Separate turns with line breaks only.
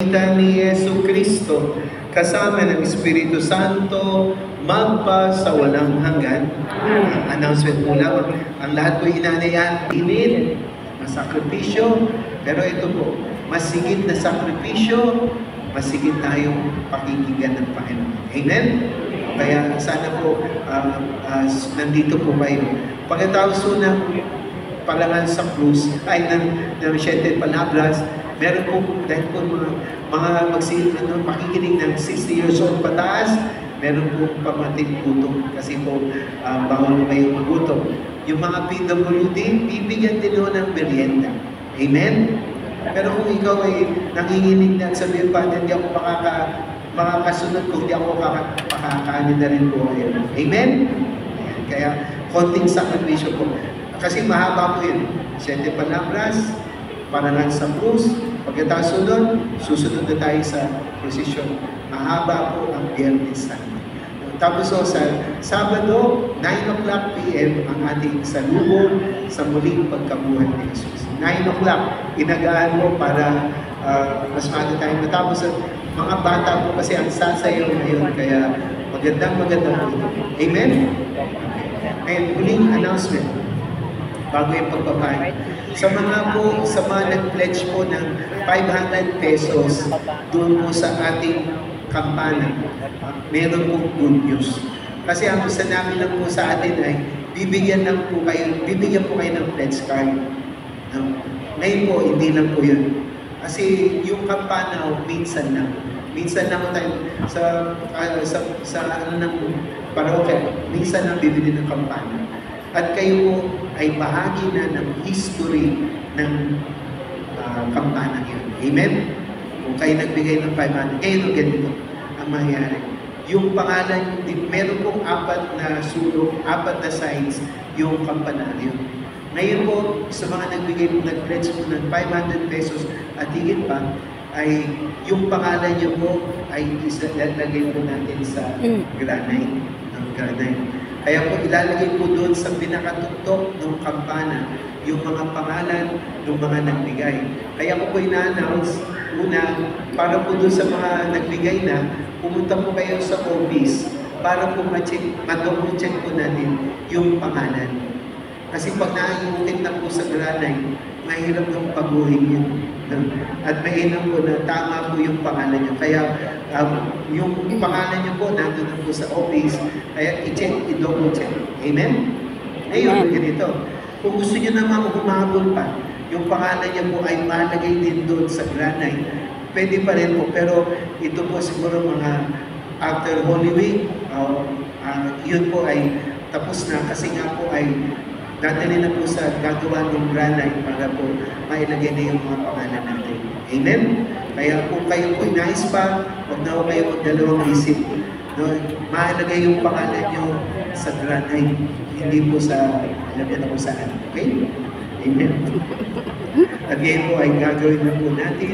Ni Yesu Kristo, kasama ng Espiritu Santo, magpa sa walang hanggan. Announcement po lang, ang lahat po inanayan, init, masakripisyo, pero ito po, masigit na sakripisyo, masigit tayong pakikinggan ng Panginoon. Amen? Kaya sana po, nandito po kayo. Pagkatapos po ng palangan sa krus, ay ng 7 palabras, meron po, dahil po mga makikinig ng 60 years old pataas, meron po pamating gutom kasi po bawal kayo magutom. Yung mga PWD, bibigyan din ho ng merienda. Amen? Pero kung ikaw ay nanginginig na at sabihin pa, hindi ako makakasunod kung hindi ako makakanin na rin po kayo. Amen? Ayan. Kaya, konting sakripisyo po. Kasi mahaba po yun. 7 palabras, parangan sa krus, pagkatapos doon, susunod na tayo sa prosesyon. Mahaba po ang Biyernes Santo. Tapos sa Sabado, 9 o'clock p.m. ang ating salubong sa muling pagkabuhay ni Jesus. 9 o'clock, inagaan mo para mas maaga tayo matapos. Mga bata po kasi ang sasayaw ngayon, kaya magandang po ito. Amen? And muling announcement, bago yung pagpapahay. Sa mga nag-pledge po ng 500 pesos doon po sa ating kampana, meron pong good news. Kasi ang gusto namin lang po sa atin ay bibigyan po kayo ng pledge card. No? Ngayon po, hindi lang po yun. Kasi yung kampana, minsan lang tayo sa parokya, minsan lang bibili ng kampana. At kayo po ay bahagi na ng history ng kampana yun. Amen? Kung kayo nagbigay ng 500, kayo ganito ang mangyayari. Yung pangalan, meron pong 4 na sulok, 4 na sides yung kampanaryo. Ngayon po, sa mga nag-pledge po ng 500 pesos at higit pa, ay yung pangalan nyo po ay ilalagay po natin sa granite. Kaya po ilalagay po doon sa pinakatutok ng kampana yung mga pangalan ng mga nagbigay. Kaya po ina-announce una, para po doon sa mga nagbigay na, pumunta po kayo sa office para po ma-double check po natin yung pangalan. Kasi pag naiulit na po sa granite, mahirap yung paguhin yun. At mainam po na tama po yung pangalan niyo. Kaya yung pangalan niyo po nandun po sa office, kaya i-double check. Amen? Ngayon, ganito. Kung gusto niyo naman humabol pa, yung pangalan niyo po ay malagay din doon sa granite, pwede pa rin po. Pero ito po siguro mga after Holy Week, yun po ay tapos na kasi nga po ay dadali na po sa gagawa ng granite para po mailagay na yung mga pangalan natin. Amen? Kaya kung kayo po nais pa, huwag na po kayo magdalawang isip. No? Mailagay yung pangalan nyo sa granite, hindi po sa, alam niyo na po saan. Okay? Amen? At ngayon po ay gagawin na po natin.